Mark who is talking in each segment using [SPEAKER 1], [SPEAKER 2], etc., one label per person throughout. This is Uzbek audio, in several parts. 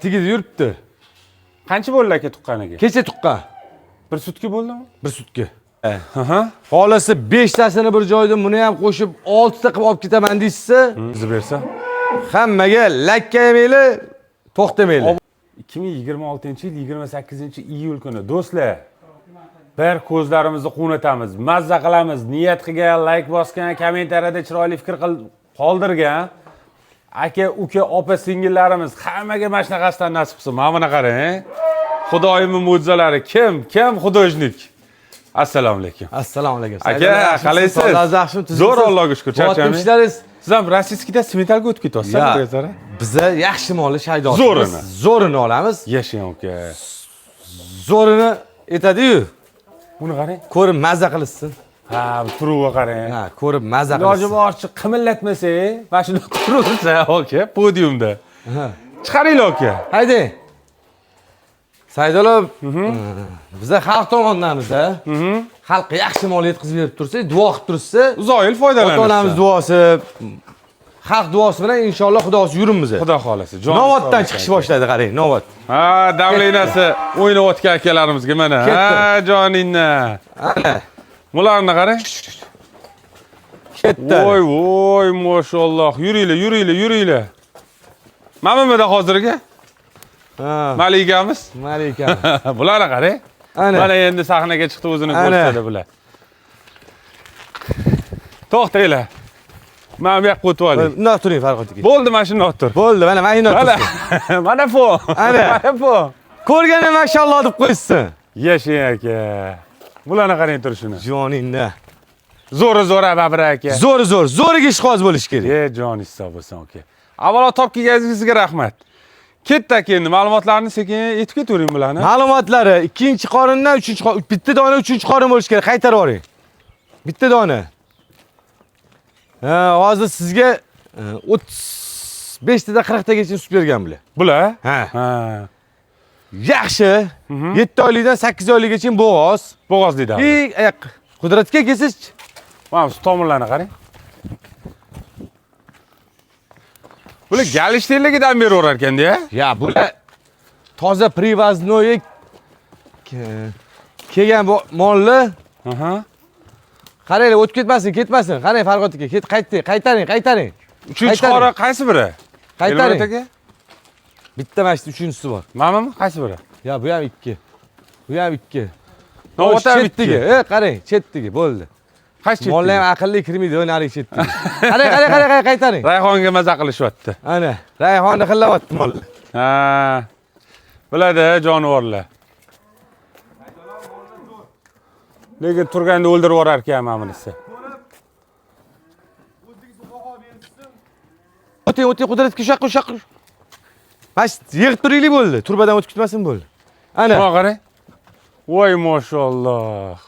[SPEAKER 1] Tigida yuribdi.
[SPEAKER 2] Qancha bo'ldi aka tuqqaniga?
[SPEAKER 1] Kecha tuqqan.
[SPEAKER 2] Bir sutki bo'ldimi?
[SPEAKER 1] Bir sutga.
[SPEAKER 2] Aha.
[SPEAKER 1] Xolasi 5 tasini bir joyda buni ham qo'shib 6 ta qilib olib ketaman deysiz,
[SPEAKER 2] Bizni bersa.
[SPEAKER 1] hammaga lakka yemaylar, to'xtamaylar.
[SPEAKER 2] 2026-yil 28-iyul kuni do'stlar. Bir ko'zlarimizni quvnatamiz, mazza qilamiz, niyat qilgan, like bosgan, kommentariyada chiroyli fikr qoldirgan aka, uka, opa, singillarimiz hammaga mana shunaqasidan nasib qilsin. Mana buni qarang. Xudoyimning mo'jizalari kim xudojnik. Assalomu alaykum.
[SPEAKER 1] Assalomu alaykum.
[SPEAKER 2] Aka, qalaysiz? Zo'r, Allohga shukr.
[SPEAKER 1] Charchamaysiz.
[SPEAKER 2] Siz ham rossiyskida smetalga o'tib ketyapsiz, sizlar?
[SPEAKER 1] Biza yaxshi molni shaydor.
[SPEAKER 2] Zo'rini.
[SPEAKER 1] Zo'rini olamiz.
[SPEAKER 2] Yashang aka.
[SPEAKER 1] Zo'rini etadi-yu.
[SPEAKER 2] Buni qarang.
[SPEAKER 1] Ko'rib mazza qilsin.
[SPEAKER 2] Ha, turuvga qarang.
[SPEAKER 1] Ha, ko'rib mazza
[SPEAKER 2] Iloji
[SPEAKER 1] qilsin.
[SPEAKER 2] boricha qimillatmasa, mana shuni turursa aka, podiumda. Chiqaringlar aka.
[SPEAKER 1] Haydang. Saydolov, biza xalq tomonidanmiz-da. Xalqqa yaxshi mol yetkazib berib tursa, duo qilib tursa,
[SPEAKER 2] Uzoq yil foydalanasiz.
[SPEAKER 1] ota-onamiz duosi, xalq duosi bilan inshaalloh Xudosi yurimiz.
[SPEAKER 2] Xudo xolasi.
[SPEAKER 1] Novotdan chiqish boshladi, qarang, Novot.
[SPEAKER 2] Ha, davlaynasi o'ynayotgan akalarimizga mana. Ha, joningni.
[SPEAKER 1] Ana.
[SPEAKER 2] Bularni qarang.
[SPEAKER 1] Ketdi.
[SPEAKER 2] Voy, mashalloh. Yuringlar. Mamamada hozirga?
[SPEAKER 1] Ha,
[SPEAKER 2] Malikamiz.
[SPEAKER 1] malika.
[SPEAKER 2] Bularni qarang.
[SPEAKER 1] Ana.
[SPEAKER 2] Mana endi sahnaga chiqdi, o'zini ko'rsatadi bular. To'xtanglar. Men bu yoqqa o'tib olay.
[SPEAKER 1] Bundoq turing, Farhod aka.
[SPEAKER 2] Bo'ldi, mana shunday o'tir.
[SPEAKER 1] Bo'ldi, mana mayna
[SPEAKER 2] Mana.
[SPEAKER 1] tursin.
[SPEAKER 2] Mana bu.
[SPEAKER 1] Ana.
[SPEAKER 2] Mana bu.
[SPEAKER 1] Ko'rganda mashalloh deb qo'ysin.
[SPEAKER 2] Yashang aka. Bularni qarang turishini.
[SPEAKER 1] Joningni.
[SPEAKER 2] Zo'ra babir aka.
[SPEAKER 1] Zo'riga ishqoz bo'lish kerak.
[SPEAKER 2] Jon hisob bo'lsin aka. Avvalo top kelganingizga rahmat. Ketdi aka, endi ma'lumotlarni sekin yetib ketavering bularni.
[SPEAKER 1] Ma'lumotlari 2-qorindan 3-qorin, bitta dona 3-qorin bo'lish kerak. Qaytarib yuboring. Bitta dona. Ha, hozir sizga 35 tada 40 tagacha sut bergan bular.
[SPEAKER 2] Bular?
[SPEAKER 1] Ha.
[SPEAKER 2] Ha.
[SPEAKER 1] Yaxshi. 7 oylikdan 8 oylikgacha bo'g'oz.
[SPEAKER 2] Bo'g'oz deydi.
[SPEAKER 1] Qudratga kelsiz.
[SPEAKER 2] Mana shu tomirlarni qarang. Bular galishtenligidan beraverar ekan-da.
[SPEAKER 1] Ya, bular toza привозной kelgan molni.
[SPEAKER 2] Aha.
[SPEAKER 1] Qaranglar, o'tib ketmasin. Qarang, Farhod aka, qaytaring.
[SPEAKER 2] Uchinchi qora qaysi biri?
[SPEAKER 1] Qaytaring.
[SPEAKER 2] Aka?
[SPEAKER 1] Bitta mana shu uchinchisi bor.
[SPEAKER 2] Mamami? Qaysi biri?
[SPEAKER 1] Ya, bu ham 2. Bu ham 2.
[SPEAKER 2] Novota ham
[SPEAKER 1] chetdagi. Qarang, chetdagi bo'ldi.
[SPEAKER 2] Qaysi chetdagi?
[SPEAKER 1] Mollar ham aqlli kirmaydi, o'ynalik chetdagi. Qarang, qaytaring.
[SPEAKER 2] Rayhonga maza qilishyapti.
[SPEAKER 1] Ana, Rayhonni xillayapti mollar.
[SPEAKER 2] Ha. Biladi jonivorlar. Lekin turganda o'ldirib yuborar ekan mamamisi.
[SPEAKER 1] O'ting, qudratga shoqqa. Mas yig'ib turaylik bo'ldi. Turbadan o'tib ketmasin bo'ldi. Ana.
[SPEAKER 2] Mana qarang. Voy mashalloh.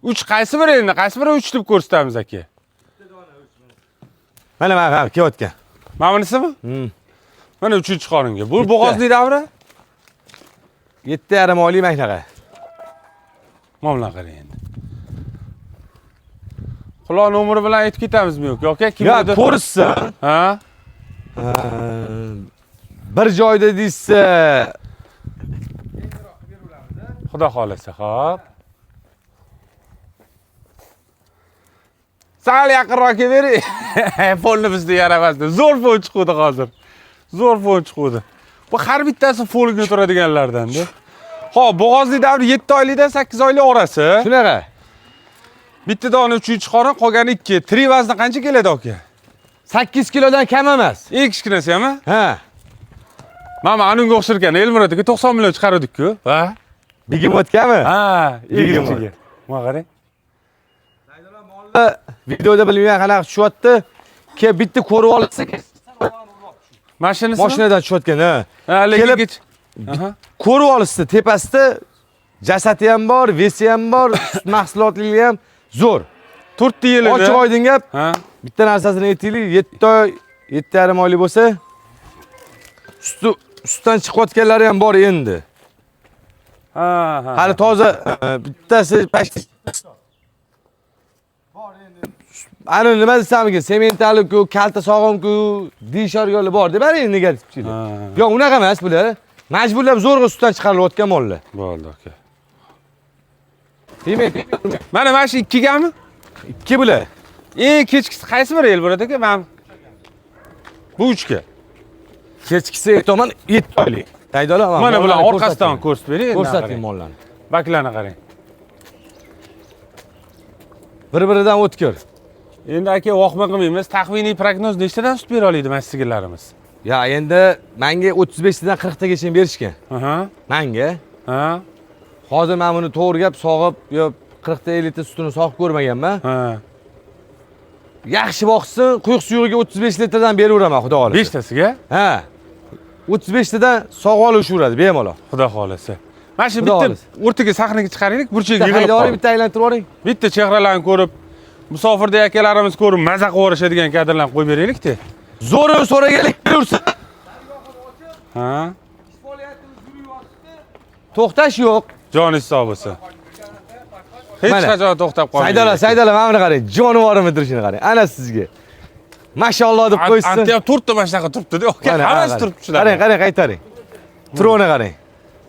[SPEAKER 2] 3 qaysi biri endi? Qaysi biri 3 deb ko'rsatamiz aka?
[SPEAKER 1] Mana kelayotgan.
[SPEAKER 2] Mamanisimi? Mana 3-qoringa. Bu bo'g'ozli davri?
[SPEAKER 1] 7,5 oylik mahnaqa.
[SPEAKER 2] Mana qarang endi. Quloq nomeri bilan aytib ketamizmi yo'q? Yoki kimdir?
[SPEAKER 1] Ya, ko'rsin.
[SPEAKER 2] Ha?
[SPEAKER 1] Bir joyda deysa,
[SPEAKER 2] Xudo xolasa, xo'p. Sal yaqinroq kelavering. Folni bizda yaramasdi. Zo'r fol chiqdi hozir. Bu har bittasi folga turadiganlardan-da. Xo'p, bo'g'ozli davri 7 oylikdan 8 oylik orasi.
[SPEAKER 1] shunaqa.
[SPEAKER 2] Bitta dona 3-qorin, qolgani 2. Trivazni qancha keladi aka?
[SPEAKER 1] 8 kilodan kam emas.
[SPEAKER 2] Eng kichkinasi ham?
[SPEAKER 1] Ha.
[SPEAKER 2] Mana anunga o'xshar ekan. Elmurod aka 90 million chiqardik-ku. Ha?
[SPEAKER 1] Begemotgami?
[SPEAKER 2] Ha,
[SPEAKER 1] Begemot.
[SPEAKER 2] egilchiga. Mana qarang.
[SPEAKER 1] Videoda bilmagan qanaqa tushyapti. Bitta ko'rib olsa,
[SPEAKER 2] Mashinasi?
[SPEAKER 1] mashinadan tushayotgan, ha.
[SPEAKER 2] Ha, lekin aha.
[SPEAKER 1] Ko'rib olishdi, tepasida jasati ham bor, vesi ham bor, mahsulotligi ham zo'r.
[SPEAKER 2] 4 yil edi.
[SPEAKER 1] Ochiq oydin gap.
[SPEAKER 2] Ha.
[SPEAKER 1] Bitta narsasini aytaylik, 7 oy, 7,5 oylik bo'lsa, sutdan chiqayotganlari ham bor endi.
[SPEAKER 2] Ha.
[SPEAKER 1] Hali toza bittasi Ana nima desamikin, sementali-ku, kalta sog'im-ku, dishorgorlar bor deb bering negativchilik. Yo'q, unaqa emas bular. Majburlab zo'rg'a sutdan chiqarilayotgan mollar.
[SPEAKER 2] Bo'ldi, aka.
[SPEAKER 1] Demak,
[SPEAKER 2] Mana shu 2 gami?
[SPEAKER 1] 2 bular.
[SPEAKER 2] Eng kechkisi qaysi biri el bo'ladi aka? Men bu 3 ga.
[SPEAKER 1] Kechkisi tomon 7 oylik. Qaydalar?
[SPEAKER 2] Mana bular orqasidan ko'rsatib bering.
[SPEAKER 1] Ko'rsating mollarni.
[SPEAKER 2] Baklarni qarang.
[SPEAKER 1] Bir-biridan o'tkir.
[SPEAKER 2] Endi aka vaqma qilmaymiz. Taxminiy prognoz nechtadan sut bera oladi mana sigirlarimiz?
[SPEAKER 1] Ya endi menga 35 dan 40 tagacha berishgan.
[SPEAKER 2] Aha.
[SPEAKER 1] Menga.
[SPEAKER 2] Ha.
[SPEAKER 1] Hozir men buni to'g'ri gap sog'ib, yo 40 ta 50 ta sutini sog'ib ko'rmaganman.
[SPEAKER 2] Ha.
[SPEAKER 1] Yaxshi boqsin, quyuq suyug'iga 35 litrdan beraveraman, xudo xolasa.
[SPEAKER 2] 5 tasiga?
[SPEAKER 1] Ha. 35 tadan sog'ib olishaveradi bemalol.
[SPEAKER 2] Xudo xolasa. Mana shu
[SPEAKER 1] Xudo
[SPEAKER 2] bitta
[SPEAKER 1] xolasa.
[SPEAKER 2] o'rtaga sahnaga chiqaraylik, burchaga
[SPEAKER 1] Bitta
[SPEAKER 2] yig'ilib
[SPEAKER 1] haydab
[SPEAKER 2] qoling.
[SPEAKER 1] bitta aylantirib yuboring.
[SPEAKER 2] Bitta chehralarni ko'rib, musofirda akalarimiz ko'rib maza qilib yuborishadigan kadrlarni qo'yib beraylik-da.
[SPEAKER 1] Zo'ri so'raganlik berursin.
[SPEAKER 2] Ha?
[SPEAKER 1] To'xtash yo'q.
[SPEAKER 2] Joningiz sog' bo'lsin. Hech
[SPEAKER 1] Mana.
[SPEAKER 2] qachon to'xtab qolmaydi.
[SPEAKER 1] Saydalar, mana buni qarang. Jonivorimi turishini qarang. Ana sizga. Mashalloh deb qo'ysin.
[SPEAKER 2] Anta ham turibdi, mana shunaqa turibdi-da. Aka, hammasi turibdi shular.
[SPEAKER 1] Qarang, qaytaring. Troni qarang.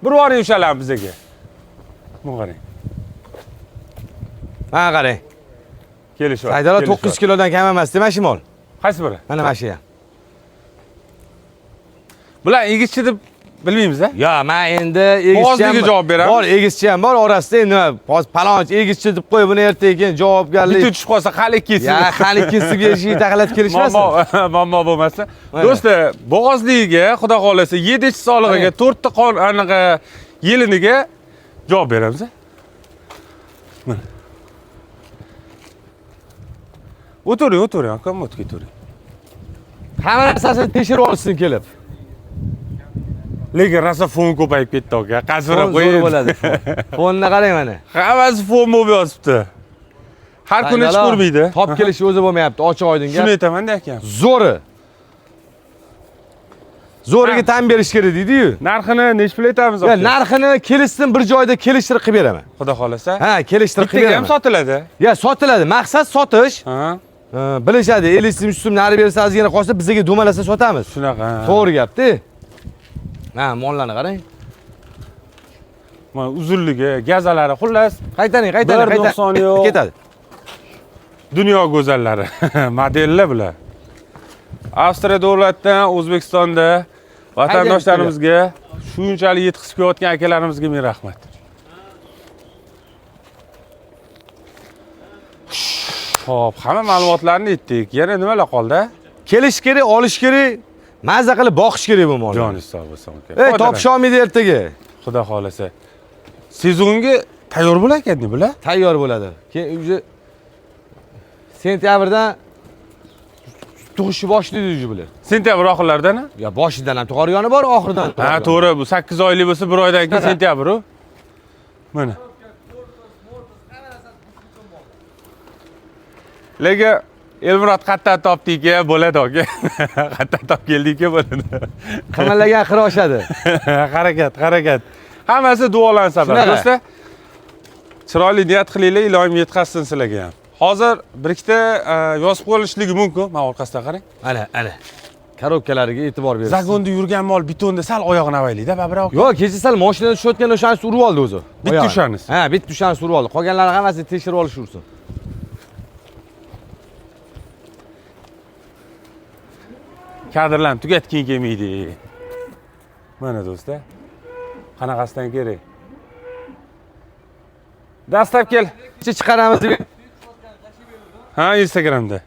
[SPEAKER 2] Bir boring o'shalarni bizga. Bu qarang.
[SPEAKER 1] Ha qarang.
[SPEAKER 2] Kelishyapti.
[SPEAKER 1] Saydalar 9 kilodan kam emas, mana shu mol.
[SPEAKER 2] Qaysi biri?
[SPEAKER 1] Mana mana shu ham.
[SPEAKER 2] Bular egizchi deb bilmaymiz-a?
[SPEAKER 1] Yo, men endi egizchi
[SPEAKER 2] Qog'ozliga javob beramiz.
[SPEAKER 1] Bor, egizchi ham bor, orasida endi nima, palonchi egizchi deb qo'y, buni ertaga keyin javobgarlik.
[SPEAKER 2] Bitta tushib qolsa qali ikkinchisi.
[SPEAKER 1] Ya, qani kesib berishga taqalat kelishmasin.
[SPEAKER 2] Muammo bo'lmasa. Do'stlar, bo'g'ozligiga, xudo xolasa, 7-chi solig'iga, 4 ta qon anaqa yeliniga javob beramiz-a? Mana. O'tiring, aka, o'tiring.
[SPEAKER 1] Hamma narsasini tekshirib olsin kelib.
[SPEAKER 2] Lekin rosa fon ko'payib ketdi aka. Qasirab
[SPEAKER 1] Zo'r
[SPEAKER 2] qo'ying.
[SPEAKER 1] bo'ladi. Fonni qarang mana.
[SPEAKER 2] Hammasi fon bo'lib yotibdi. Har kuni hech ko'rmaydi.
[SPEAKER 1] Top kelishi o'zi bo'lmayapti, ochiq oydin gap.
[SPEAKER 2] Shuni aytaman-da akam.
[SPEAKER 1] Zo'ri. Zo'riga tan berish kerak deydi-yu.
[SPEAKER 2] Narxini nech pul aytamiz aka?
[SPEAKER 1] Ya narxini kelishsin bir joyda kelishtirib qilib beraman.
[SPEAKER 2] Xudo xolasa.
[SPEAKER 1] Ha, kelishtirib qilib
[SPEAKER 2] Bittaga ham
[SPEAKER 1] beraman.
[SPEAKER 2] sotiladi.
[SPEAKER 1] Ya sotiladi, maqsad sotish.
[SPEAKER 2] Ha.
[SPEAKER 1] Bilishadi, 50 so'm nari bersa ozgina qolsa bizga dumalasa sotamiz.
[SPEAKER 2] Shunaqa.
[SPEAKER 1] To'g'ri gapda. Ha, mollarni qarang.
[SPEAKER 2] Mana uzunligi, gazalari, xullas,
[SPEAKER 1] Qaytaring.
[SPEAKER 2] 1.90 yo'q.
[SPEAKER 1] Ketadi.
[SPEAKER 2] Dunyo go'zallari. Modellar bular. Avstriya davlatidan O'zbekistonda vatandoshlarimizga shunchalik yetkazib kelayotgan akalarimizga men rahmat. Xo'p, hamma ma'lumotlarni aytdik. Yana nimalar qoldi?
[SPEAKER 1] Kelish kerak, olish kerak, mazza qilib boqish kerak bu molni.
[SPEAKER 2] Joningiz sog' bo'lsin aka.
[SPEAKER 1] Ey, topish olmaydi ertaga.
[SPEAKER 2] Xudo xolasa. Sezonga tayyor bo'lar ekan bular?
[SPEAKER 1] Tayyor bo'ladi. Keyin уже sentyabrdan tug'ishni boshlaydi уже bular.
[SPEAKER 2] Sentyabr oxirlaridan?
[SPEAKER 1] Ya boshidan ham tug'argani bor, oxiridan.
[SPEAKER 2] Ha, to'g'ri, bu 8 oylik bo'lsa 1 oydan keyin sentyabr u. Mana. Lekin Elmurod qattan topdik-a, bo'ladi aka. Qattan top keldik-a, bo'ladi.
[SPEAKER 1] Qimirlagan qira oshadi.
[SPEAKER 2] Harakat. Hammasi duolan sabab. Do'stlar, chiroyli niyat qilinglar, ilohim yetkazsin sizlarga ham. Hozir bir ikkita yozib qo'yishligi mumkin. Mana orqasidan qarang.
[SPEAKER 1] Ana. Korobkalariga e'tibor berasiz.
[SPEAKER 2] Zagonda yurgan mol betonda sal oyog'ini avaylik-da, Babir aka.
[SPEAKER 1] Yo'q, kecha sal mashinada tushayotganda o'shanisi urib oldi o'zi.
[SPEAKER 2] Bitta ushanisi.
[SPEAKER 1] Ha, bitta ushanisi urib oldi. Qolganlari hammasini tekshirib olish ursin.
[SPEAKER 2] Kadrlarni tugatging kelmaydi. Mana do'stlar. Qanaqasidan kerak? Dastlab kel.
[SPEAKER 1] Chiqaramiz deb.
[SPEAKER 2] Ha, Instagramda.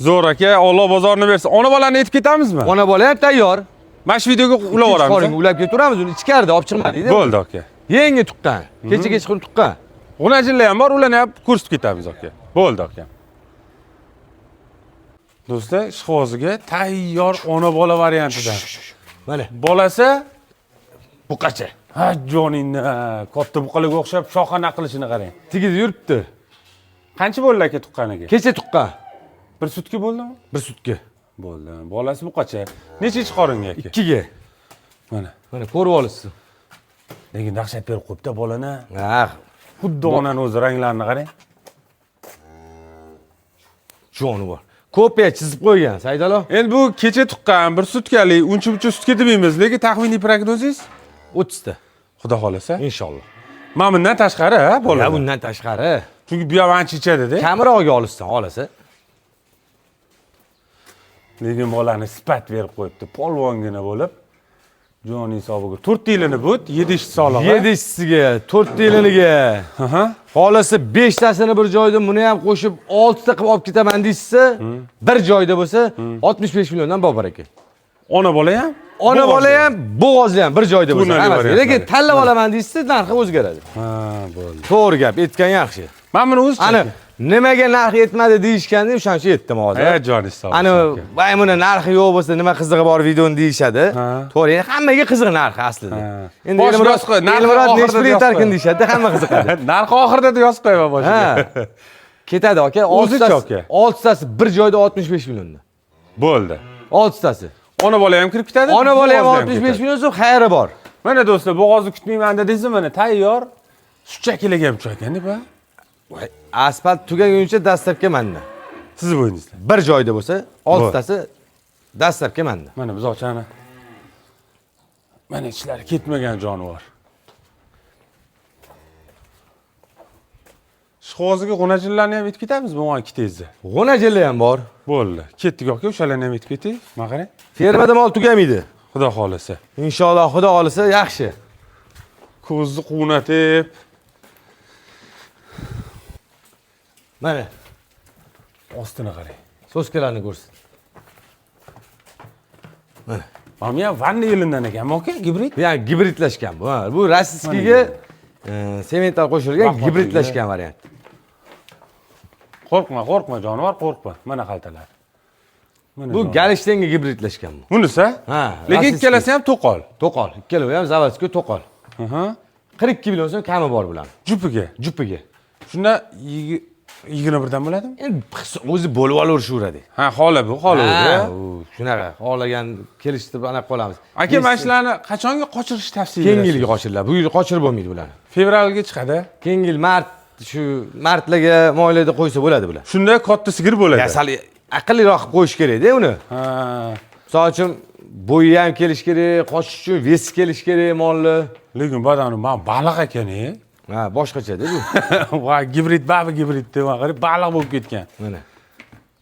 [SPEAKER 2] Zo'r aka, Alloh bozorini bersin. Ona bolani aytib ketamizmi?
[SPEAKER 1] Ona bola ham tayyor.
[SPEAKER 2] Mana shu videoga ulab yuboramiz.
[SPEAKER 1] Ulab ketaveramiz, uni ichkarida olib chiqmaydi.
[SPEAKER 2] Bo'ldi aka.
[SPEAKER 1] Yangi tuqqan. Kechagacha tuqqan.
[SPEAKER 2] G'unajinlar ham bor, ularni ham ko'rsatib ketamiz aka. Bo'ldi aka. Do'stlar, ishqoziga tayyor ona bola variantidan.
[SPEAKER 1] Mana
[SPEAKER 2] Bolasi
[SPEAKER 1] buqacha.
[SPEAKER 2] ha joningni, katta buqalarga o'xshab shoxana qilishini qarang.
[SPEAKER 1] Tigida yuribdi.
[SPEAKER 2] Qancha bo'ldi aka tuqqaniga?
[SPEAKER 1] Kecha tuqqan.
[SPEAKER 2] Bir sutka bo'ldimi?
[SPEAKER 1] Bir sutka.
[SPEAKER 2] Bo'ldi. Bolasi buqacha. Nechinchi qoringa aka?
[SPEAKER 1] 2 ga. Mana ko'rib olasiz.
[SPEAKER 2] Lekin dahshat berib qo'yibdi bolani.
[SPEAKER 1] Ha,
[SPEAKER 2] Xuddi onani o'zi ranglarini qarang.
[SPEAKER 1] Jonivor. Kopiya chizib qo'ygan, Saidalo.
[SPEAKER 2] Endi bu kecha tuqqan bir sutkalik, uncha-buncha sutka demaymiz, lekin taxminiy prognozingiz
[SPEAKER 1] 30 ta.
[SPEAKER 2] Xudo xolasa.
[SPEAKER 1] Inshaalloh.
[SPEAKER 2] Mana bundan tashqari, ha,
[SPEAKER 1] Ya
[SPEAKER 2] bolalar.
[SPEAKER 1] bundan tashqari
[SPEAKER 2] Chunki bu ham ancha ichadi-da.
[SPEAKER 1] kamroqga olishsan, olasa.
[SPEAKER 2] Lekin bolani sifat berib qo'yibdi, polvongina bo'lib. Jon hisobiga 4 yilini but, 7 solig'i.
[SPEAKER 1] 7-siga, 4 yiliniga.
[SPEAKER 2] Aha.
[SPEAKER 1] Xolasa 5 tasini bir joyda buni ham qo'shib 6 ta qilib olib ketaman deysiz, bir joyda bo'lsa 65 milliondan bor aka.
[SPEAKER 2] Ona bola ham?
[SPEAKER 1] Ona bola ham, bo'g'ozli ham bir joyda bo'lsa,
[SPEAKER 2] Turnali
[SPEAKER 1] hammasi.
[SPEAKER 2] variantlar.
[SPEAKER 1] Lekin tanlab olaman deysiz, narxi o'zgaradi.
[SPEAKER 2] Ha, bo'ldi.
[SPEAKER 1] To'g'ri gap, aytgan yaxshi.
[SPEAKER 2] Men buni o'zi
[SPEAKER 1] Ana nimaga narx yetmadi deyishganda o'shancha yetdim hozir.
[SPEAKER 2] jon hisobi.
[SPEAKER 1] Ana voy buni narxi yo'q bo'lsa nima qizig'i bor videoni deyishadi.
[SPEAKER 2] Ha.
[SPEAKER 1] To'g'ri, hammaga qiziq narxi aslida.
[SPEAKER 2] Ha.
[SPEAKER 1] Endi
[SPEAKER 2] Bosh
[SPEAKER 1] Elmurod
[SPEAKER 2] yozib qo'y, narxi
[SPEAKER 1] Elmurod
[SPEAKER 2] oxirida
[SPEAKER 1] nechta
[SPEAKER 2] yozib
[SPEAKER 1] yetarkin
[SPEAKER 2] qo'y.
[SPEAKER 1] deyishadi, hamma qiziqadi.
[SPEAKER 2] narxi oxirida deb yozib qo'yaman boshiga.
[SPEAKER 1] Ha. Ketadi aka,
[SPEAKER 2] O'zicha
[SPEAKER 1] 6
[SPEAKER 2] aka.
[SPEAKER 1] 6tasi bir joyda 65 milliondan.
[SPEAKER 2] Bo'ldi.
[SPEAKER 1] 6tasi.
[SPEAKER 2] Ona bola ham kirib ketadi.
[SPEAKER 1] Ona bola ham
[SPEAKER 2] bo'g'ozni
[SPEAKER 1] 65
[SPEAKER 2] ketadi.
[SPEAKER 1] million so'm xayri bor.
[SPEAKER 2] Mana do'stlar, bo'g'ozni kutmayman dedingiz, mana tayyor. Shunchakiligi ham ekan deb, ha?
[SPEAKER 1] Voy, asfalt tugaguncha dastlabki manda.
[SPEAKER 2] Siz bo'yingizda.
[SPEAKER 1] Bir joyda bo'lsa 6tasi dastlabki manda.
[SPEAKER 2] Mana biz ochani. Mana ichlari ketmagan jonivor. Shqoziga g'unajillarni ham yetib ketamiz bu o'n ikkitangizda.
[SPEAKER 1] G'unajili ham bor.
[SPEAKER 2] Bo'ldi. Ketdik aka, o'shalarni ham yetib keting. Mana qarang.
[SPEAKER 1] Fermada mol tugamaydi.
[SPEAKER 2] Xudo xolasa.
[SPEAKER 1] Inshaalloh Xudo olsa yaxshi.
[SPEAKER 2] Ko'zni quvnatib.
[SPEAKER 1] Mana
[SPEAKER 2] Ostini qarang.
[SPEAKER 1] so'skalarni ko'rsin. Mana.
[SPEAKER 2] Mana ham vanna yilidan ekan, aka, gibrid.
[SPEAKER 1] Bu ham gibridlashgan bu. Ha, bu rossiyskiga sementlar qo'shilgan
[SPEAKER 2] Vaqt
[SPEAKER 1] gibridlashgan variant.
[SPEAKER 2] Qo'rqma jonivor, qo'rqma. Mana xaltalar. Mana
[SPEAKER 1] Bu galishtenga gibridlashgan bu.
[SPEAKER 2] bunisi?
[SPEAKER 1] Ha,
[SPEAKER 2] Lekin
[SPEAKER 1] rossiyskiy.
[SPEAKER 2] ikkalasi ham to'qol.
[SPEAKER 1] To'qol. Ikkalovi ham zavodskiy to'qol.
[SPEAKER 2] Aha.
[SPEAKER 1] 42 million so'm kami bor bular.
[SPEAKER 2] Jupiga.
[SPEAKER 1] Jupiga.
[SPEAKER 2] Shunda 21 dan bo'ladimi?
[SPEAKER 1] Endi o'zi bo'lib olaveradi.
[SPEAKER 2] Ha, xola bu, xola
[SPEAKER 1] Ha,
[SPEAKER 2] o'zi.
[SPEAKER 1] u shunaqa. Xohlagan kelishtirib anaqa qolamiz.
[SPEAKER 2] Aka, mana shularni qachonga qochirish tavsiya
[SPEAKER 1] Keyingi
[SPEAKER 2] berasiz?
[SPEAKER 1] yilga qochirlar. Bu yil qochirib bo'lmaydi bularni.
[SPEAKER 2] Fevralga chiqadi.
[SPEAKER 1] Keyingi yil martlarga moyilada qo'ysa bo'ladi bular.
[SPEAKER 2] Shunda katta sigir bo'ladi.
[SPEAKER 1] Ya sal aqlliroq qilib qo'yish kerak-da uni.
[SPEAKER 2] Ha.
[SPEAKER 1] Misol uchun bo'yi ham kelish kerak, qochish uchun vesi kelish kerak molni.
[SPEAKER 2] Lekin badani men baliq ekan-e.
[SPEAKER 1] Ha, boshqacha-da bu.
[SPEAKER 2] Va gibrid, babi gibrid deb qarab baliq bo'lib ketgan.
[SPEAKER 1] Mana.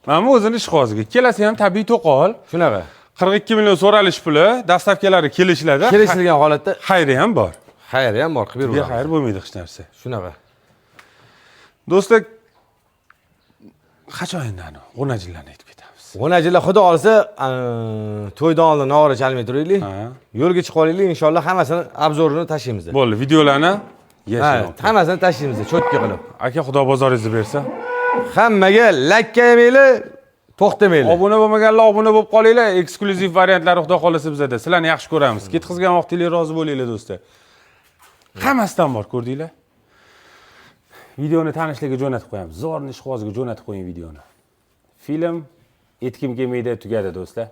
[SPEAKER 2] Mana o'zini ishqoziga. Kelasi ham tabiiy to'qol.
[SPEAKER 1] Shunaqa.
[SPEAKER 2] 42 million so'ralish puli, dastlabkilari kelishlarda
[SPEAKER 1] Kelishilgan holatda
[SPEAKER 2] xayri ham bor.
[SPEAKER 1] xayri ham bor, qilib
[SPEAKER 2] Bizga
[SPEAKER 1] beramiz.
[SPEAKER 2] xayr bo'lmaydi hech narsa.
[SPEAKER 1] Shunaqa.
[SPEAKER 2] Do'stlar, qachon endi ana g'unajillarni aytib ketamiz.
[SPEAKER 1] G'unajillar Xudo olsa, to'ydan oldin nog'ora chalmay turaylik.
[SPEAKER 2] Ha.
[SPEAKER 1] Yo'lga chiqib olaylik, inshaalloh hammasini obzorini tashlaymiz.
[SPEAKER 2] Bo'ldi, videolarni
[SPEAKER 1] Ha,
[SPEAKER 2] yashang.
[SPEAKER 1] hammasini tashlaymiz, cho'tka qilib.
[SPEAKER 2] Aka, Xudo bozoringizni bersa.
[SPEAKER 1] Hammaga like yemanglar, to'xtamaylar.
[SPEAKER 2] Obuna bo'lmaganlar obuna bo'lib qolinglar. Eksklyuziv variantlari Xudo xolasa bizda. Sizlarni yaxshi ko'ramiz. Ketkizgan vaqtingiz rozi bo'linglar do'stlar. Hammasidan bor, ko'rdinglar? Videoni tanishlarga jo'natib qo'yamiz. Zorni ishqoziga jo'natib qo'ying videoni. Film Etkim kelmaydi tugadi do'stlar.